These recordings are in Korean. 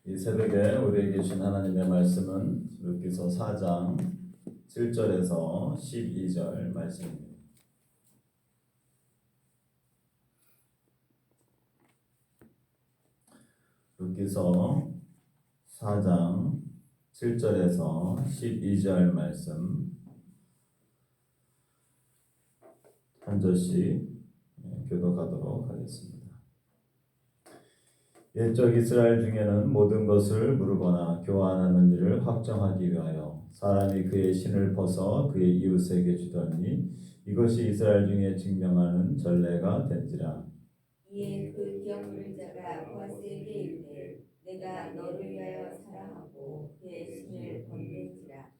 이 새벽에 우리에게 주신 하나님의 말씀은 룻기서 4장 7절에서 12절 말씀입니다. 룻기서 4장 7절에서 12절 말씀 한 절씩 교독하도록 하겠습니다. 옛적 이스라엘 중에는 모든 것을 물으거나 교환하는 일을 확정하기 위하여 사람이 그의 신을 벗어 그의 이웃에게 주더니 이것이 이스라엘 중에 증명하는 전례가 된지라. 이에 그 기업 물자가 보아스에게 이르되 내가 너를 위하여 사랑하고 그의 신을 벗는지라.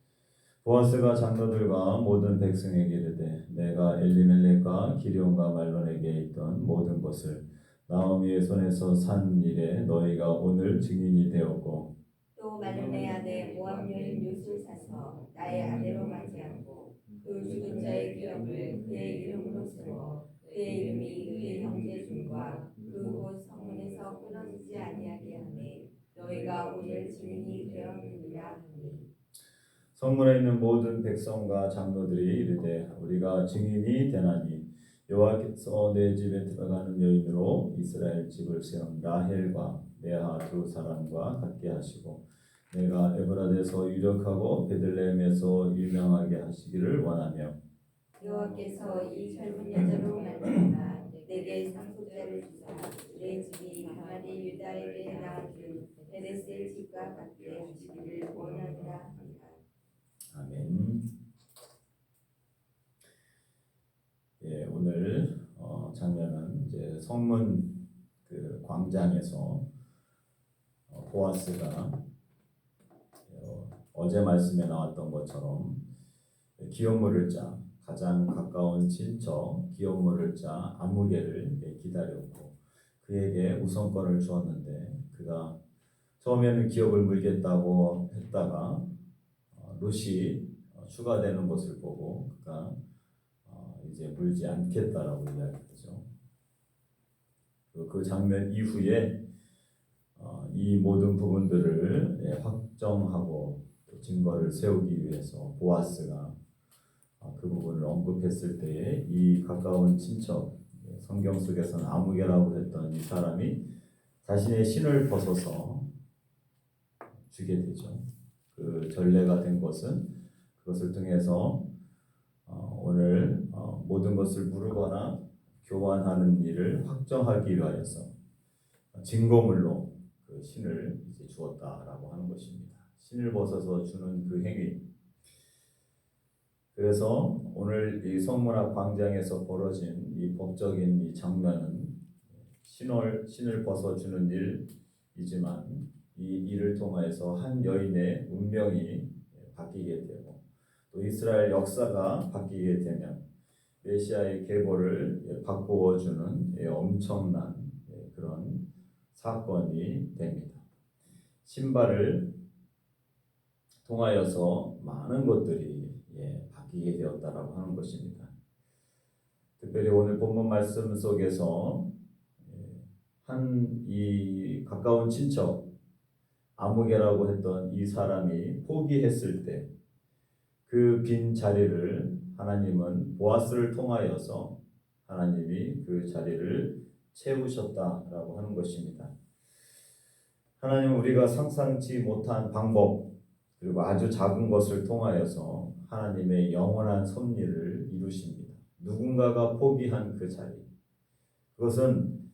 보아스가 장로들과 모든 백성에게 이르되 내가 엘리멜렉과 기럝과 말론에게 있던 모든 것을 나오미의 손에서 산 일에 너희가 오늘 증인이 되었고 또 말론의 아내 모압 여인 룻을 사서 나의 아내로 맞이하고 그 죽은 자의 기업을 그의 이름으로 세워 그의 이름이 그의 형제중과 그곳 성문에서 끊어지지 아니하게 하매 너희가 오늘 증인이 되었느니라 하니. 성문에 있는 모든 백성과 장로들이 이르되 우리가 증인이 되나니 여호와께서 내 집에 들어가는 여인으로 이스라엘 집을 세운 라헬과 레아 두 사람과 같게 하시고 내가 에브라데서 유력하고 베들레헴에서 유명하게 하시기를 원하며 여호와께서 이 젊은 여자로 말미암아 내게 상속자를 주사 내 집이 가만히 유다에게 낳아준 베레스의 집과 같게 하시기를 원하노라 하니라. 아멘. 예, 오늘 장면은 이제 성문 그 광장에서 보아스가 어제 말씀에 나왔던 것처럼 기업 물을 자 가장 가까운 친척 기업 물을 자 아무개를 기다렸고 그에게 우선권을 주었는데 그가 처음에는 기업을 물겠다고 했다가 룻이 추가되는 것을 보고 그가 이제 물지 않겠다라고 이야기하죠. 그 장면 이후에 이 모든 부분들을 확정하고 증거를 세우기 위해서 보아스가 그 부분을 언급했을 때에 이 가까운 친척 성경 속에서는 아무개라고 했던 이 사람이 자신의 신을 벗어서 주게 되죠. 그 전례가 된 것은 그것을 통해서 오늘 모든 것을 물으거나 교환하는 일을 확정하기 위하여서 증거물로 그 신을 이제 주었다라고 하는 것입니다. 신을 벗어서 주는 그 행위. 그래서 오늘 이 성문 앞 광장에서 벌어진 이 법적인 이 장면은 신을 벗어 주는 일이지만 이 일을 통하여서 한 여인의 운명이 바뀌게 되고 또 이스라엘 역사가 바뀌게 되면 메시아의 계보를 바꾸어 주는 엄청난 그런 사건이 됩니다. 신발을 통하여서 많은 것들이 바뀌게 되었다라고 하는 것입니다. 특별히 오늘 본문 말씀 속에서 한 이 가까운 친척 아무개라고 했던 이 사람이 포기했을 때 그 빈 자리를 하나님은 보아스를 통하여서 하나님이 그 자리를 채우셨다라고 하는 것입니다. 하나님은 우리가 상상치 못한 방법 그리고 아주 작은 것을 통하여서 하나님의 영원한 섭리를 이루십니다. 누군가가 포기한 그 자리 그것은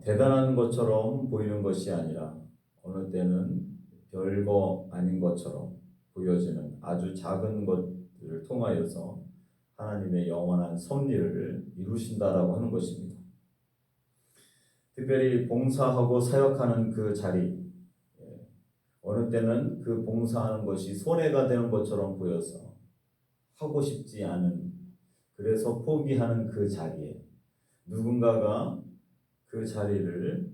대단한 것처럼 보이는 것이 아니라 어느 때는 별거 아닌 것처럼 보여지는 아주 작은 것들을 통하여서 하나님의 영원한 섭리를 이루신다라고 하는 것입니다. 특별히 봉사하고 사역하는 그 자리 어느 때는 그 봉사하는 것이 손해가 되는 것처럼 보여서 하고 싶지 않은 그래서 포기하는 그 자리에 누군가가 그 자리를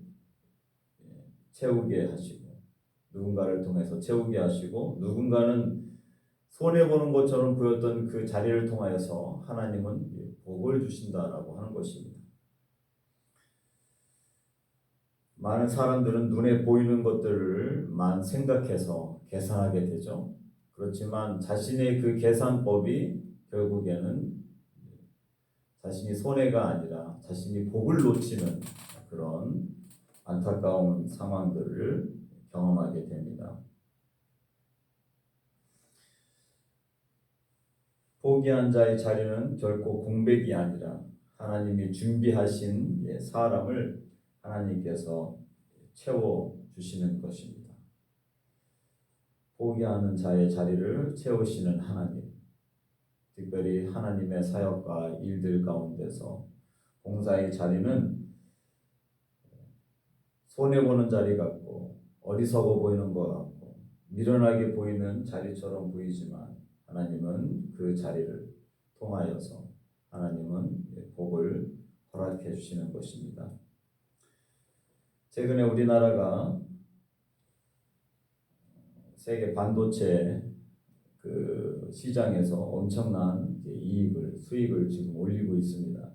채우게 하시고 누군가를 통해서 채우게 하시고 누군가는 손해보는 것처럼 보였던 그 자리를 통하여서 하나님은 복을 주신다라고 하는 것입니다. 많은 사람들은 눈에 보이는 것들만 생각해서 계산하게 되죠. 그렇지만 자신의 그 계산법이 결국에는 자신이 손해가 아니라 자신이 복을 놓치는 그런 안타까운 상황들을 경험하게 됩니다. 포기한 자의 자리는 결코 공백이 아니라 하나님이 준비하신 사람을 하나님께서 채워주시는 것입니다. 포기하는 자의 자리를 채우시는 하나님, 특별히 하나님의 사역과 일들 가운데서 봉사의 자리는 손해보는 자리 같고 어리석어 보이는 것 같고 미련하게 보이는 자리처럼 보이지만 하나님은 그 자리를 통하여서 하나님은 복을 허락해 주시는 것입니다. 최근에 우리나라가 세계 반도체 그 시장에서 엄청난 수익을 지금 올리고 있습니다.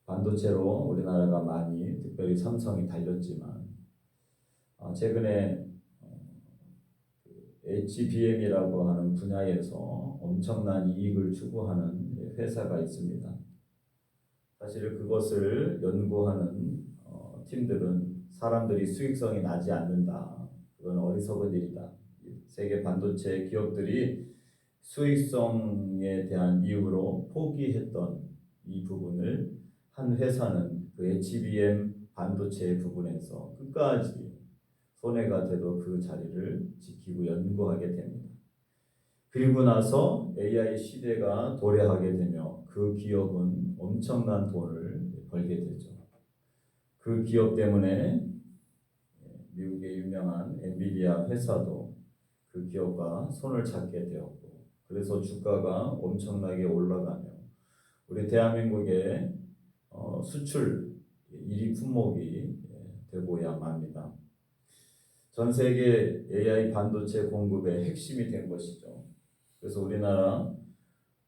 반도체로 우리나라가 많이 특별히 삼성이 달렸지만 최근에 HBM이라고 하는 분야에서 엄청난 이익을 추구하는 회사가 있습니다. 사실 그것을 연구하는 팀들은 사람들이 수익성이 나지 않는다. 그건 어리석은 일이다. 세계 반도체 기업들이 수익성에 대한 이유로 포기했던 이 부분을 한 회사는 그 HBM 반도체 부분에서 끝까지 손해가 돼도 그 자리를 지키고 연구하게 됩니다. 그리고 나서 AI 시대가 도래하게 되며 그 기업은 엄청난 돈을 벌게 되죠. 그 기업 때문에 미국의 유명한 엔비디아 회사도 그 기업과 손을 잡게 되었고 그래서 주가가 엄청나게 올라가며 우리 대한민국의 수출 1위 품목이 되고야 맙니다. 전 세계 AI 반도체 공급의 핵심이 된 것이죠. 그래서 우리나라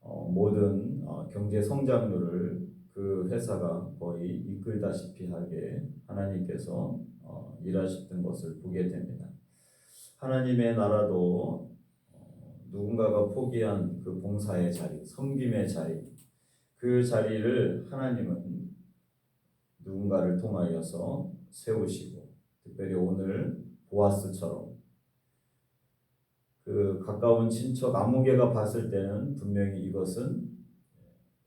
모든 경제 성장률을 그 회사가 거의 이끌다시피 하게 하나님께서 일하셨던 것을 보게 됩니다. 하나님의 나라도 누군가가 포기한 그 봉사의 자리, 섬김의 자리, 그 자리를 하나님은 누군가를 통하여서 세우시고 특별히 오늘 보아스처럼 그 가까운 친척 아무개가 봤을 때는 분명히 이것은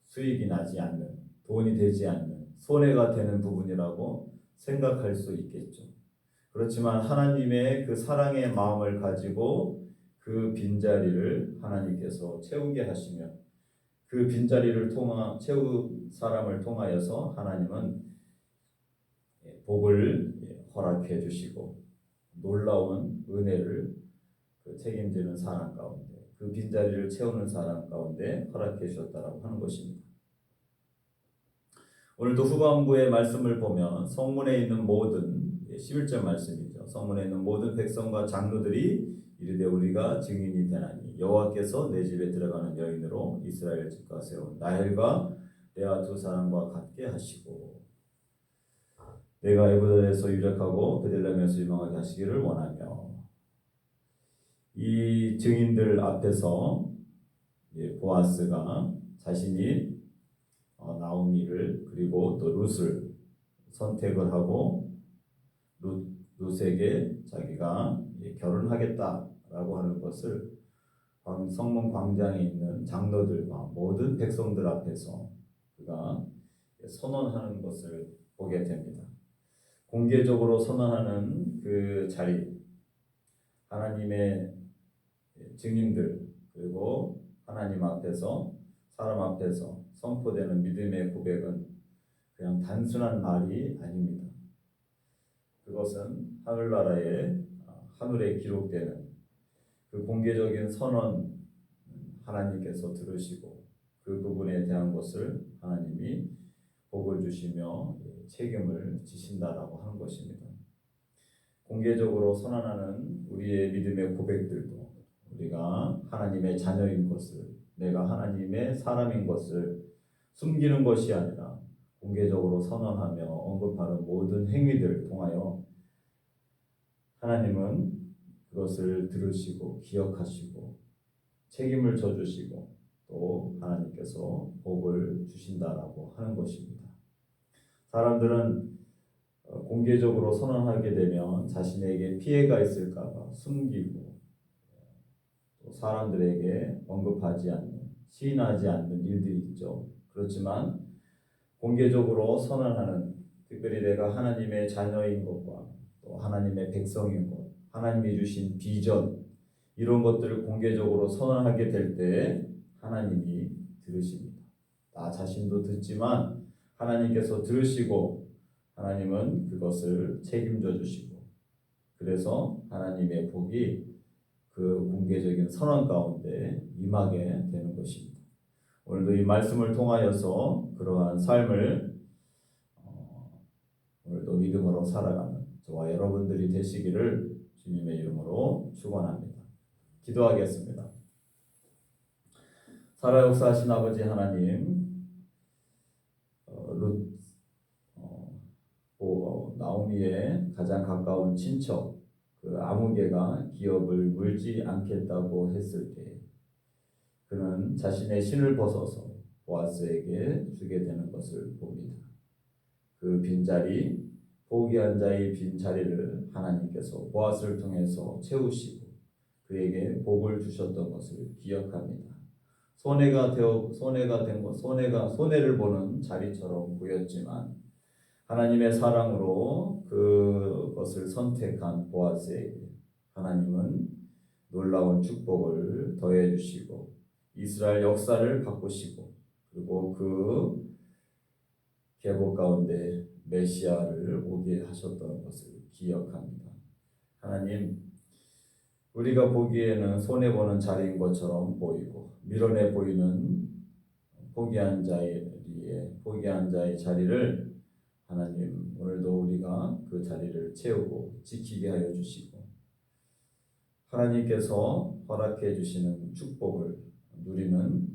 수익이 나지 않는, 돈이 되지 않는, 손해가 되는 부분이라고 생각할 수 있겠죠. 그렇지만 하나님의 그 사랑의 마음을 가지고 그 빈자리를 하나님께서 채우게 하시며 그 빈자리를 채우 사람을 통하여서 하나님은 복을 허락해 주시고 놀라운 은혜를 책임지는 사람 가운데 그 빈자리를 채우는 사람 가운데 허락해 주셨다라고 하는 것입니다. 오늘도 후반부의 말씀을 보면 성문에 있는 모든 11절 말씀이죠. 성문에 있는 모든 백성과 장로들이 이르되 우리가 증인이 되나니 여호와께서 내 집에 들어가는 여인으로 이스라엘 집과 세운 라헬과 레아 두 사람과 같게 하시고 내가 에브라에서 유력하고 베들레헴에서 유명하게 하시기를 원하며 이 증인들 앞에서 보아스가 자신이 나오미를 그리고 또 룻을 선택을 하고 룻에게 자기가 결혼하겠다라고 하는 것을 성문 광장에 있는 장로들과 모든 백성들 앞에서 그가 선언하는 것을 보게 됩니다. 공개적으로 선언하는 그 자리, 하나님의 증인들 그리고 하나님 앞에서 사람 앞에서 선포되는 믿음의 고백은 그냥 단순한 말이 아닙니다. 그것은 하늘에 기록되는 그 공개적인 선언 하나님께서 들으시고 그 부분에 대한 것을 하나님이 복을 주시며 책임을 지신다라고 하는 것입니다. 공개적으로 선언하는 우리의 믿음의 고백들도 우리가 하나님의 자녀인 것을 내가 하나님의 사람인 것을 숨기는 것이 아니라 공개적으로 선언하며 언급하는 모든 행위들 통하여 하나님은 그것을 들으시고 기억하시고 책임을 져주시고 또 하나님께서 복을 주신다라고 하는 것입니다. 사람들은 공개적으로 선언하게 되면 자신에게 피해가 있을까봐 숨기고 또 사람들에게 언급하지 않는, 시인하지 않는 일들이 있죠. 그렇지만 공개적으로 선언하는, 특별히 내가 하나님의 자녀인 것과 또 하나님의 백성인 것, 하나님이 주신 비전, 이런 것들을 공개적으로 선언하게 될 때 하나님이 들으십니다. 나 자신도 듣지만 하나님께서 들으시고 하나님은 그것을 책임져 주시고, 그래서 하나님의 복이 그 공개적인 선언 가운데 임하게 되는 것입니다. 오늘도 이 말씀을 통하여서 그러한 삶을 오늘도 믿음으로 살아가는 저와 여러분들이 되시기를 주님의 이름으로 축원합니다. 기도하겠습니다. 살아 역사하신 아버지 하나님, 나오미의 가장 가까운 친척 그 아무개가 기업을 물지 않겠다고 했을 때 그는 자신의 신을 벗어서 보아스에게 주게 되는 것을 봅니다. 그 빈자리, 포기한 자의 빈자리를 하나님께서 보아스를 통해서 채우시고 그에게 복을 주셨던 것을 기억합니다. 손해를 보는 자리처럼 보였지만 하나님의 사랑으로 그것을 선택한 보아스에게 하나님은 놀라운 축복을 더해 주시고 이스라엘 역사를 바꾸시고 그리고 그 계보 가운데 메시아를 오게 하셨던 것을 기억합니다. 하나님, 우리가 보기에는 손해보는 자리인 것처럼 보이고 밀어내 보이는 포기한 자의 자리를 하나님 오늘도 우리가 그 자리를 채우고 지키게 하여 주시고 하나님께서 허락해 주시는 축복을 누리는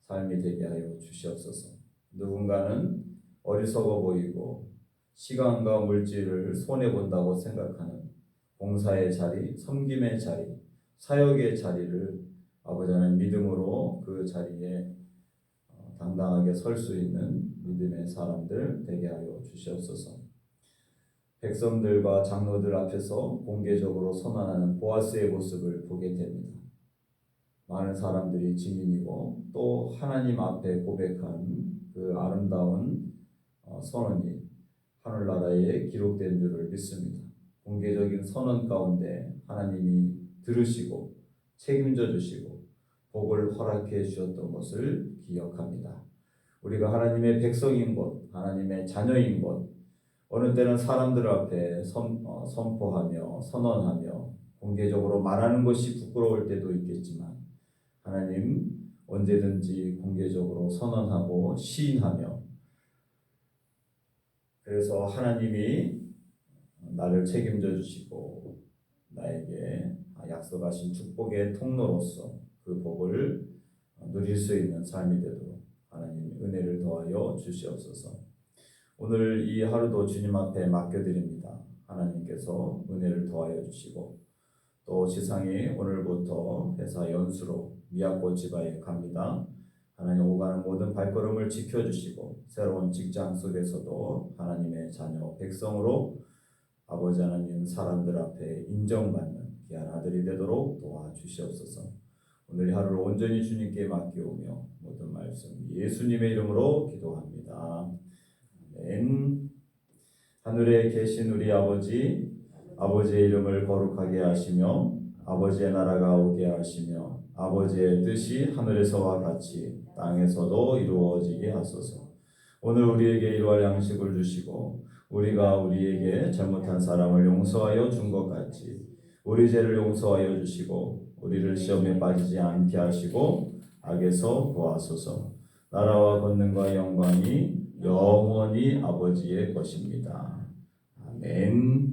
삶이 되게 하여 주시옵소서. 누군가는 어리석어 보이고 시간과 물질을 손해본다고 생각하는 봉사의 자리, 섬김의 자리, 사역의 자리를 아버지 하나님 믿음으로 그 자리에 당당하게 설 수 있는 믿음의 사람들 되게 하여 주시옵소서. 백성들과 장로들 앞에서 공개적으로 선언하는 보아스의 모습을 보게 됩니다. 많은 사람들이 증인이고 또 하나님 앞에 고백한 그 아름다운 선언이 하늘나라에 기록된 줄을 믿습니다. 공개적인 선언 가운데 하나님이 들으시고 책임져 주시고 복을 허락해 주셨던 것을 기억합니다. 우리가 하나님의 백성인 것, 하나님의 자녀인 것, 어느 때는 사람들 앞에 선포하며 선언하며 공개적으로 말하는 것이 부끄러울 때도 있겠지만 하나님 언제든지 공개적으로 선언하고 시인하며 그래서 하나님이 나를 책임져 주시고 나에게 약속하신 축복의 통로로서 그 복을 누릴 수 있는 삶이 되도록 하나님 은혜를 더하여 주시옵소서. 오늘 이 하루도 주님 앞에 맡겨드립니다. 하나님께서 은혜를 더하여 주시고 또 지상이 오늘부터 회사 연수로 미약고 지바에 갑니다. 하나님 오가는 모든 발걸음을 지켜주시고 새로운 직장 속에서도 하나님의 자녀 백성으로 아버지 하나님 사람들 앞에 인정받는 귀한 아들이 되도록 도와주시옵소서. 오늘 하루를 온전히 주님께 맡기오며 모든 말씀 예수님의 이름으로 기도합니다. 아멘. 하늘에 계신 우리 아버지, 아버지의 이름을 거룩하게 하시며 아버지의 나라가 오게 하시며 아버지의 뜻이 하늘에서와 같이 땅에서도 이루어지게 하소서. 오늘 우리에게 일용할 양식을 주시고 우리가 우리에게 잘못한 사람을 용서하여 준 것 같이 우리 죄를 용서하여 주시고 우리를 시험에 빠지지 않게 하시고 악에서 구하소서. 나라와 권능과 영광이 영원히 아버지의 것입니다. 아멘.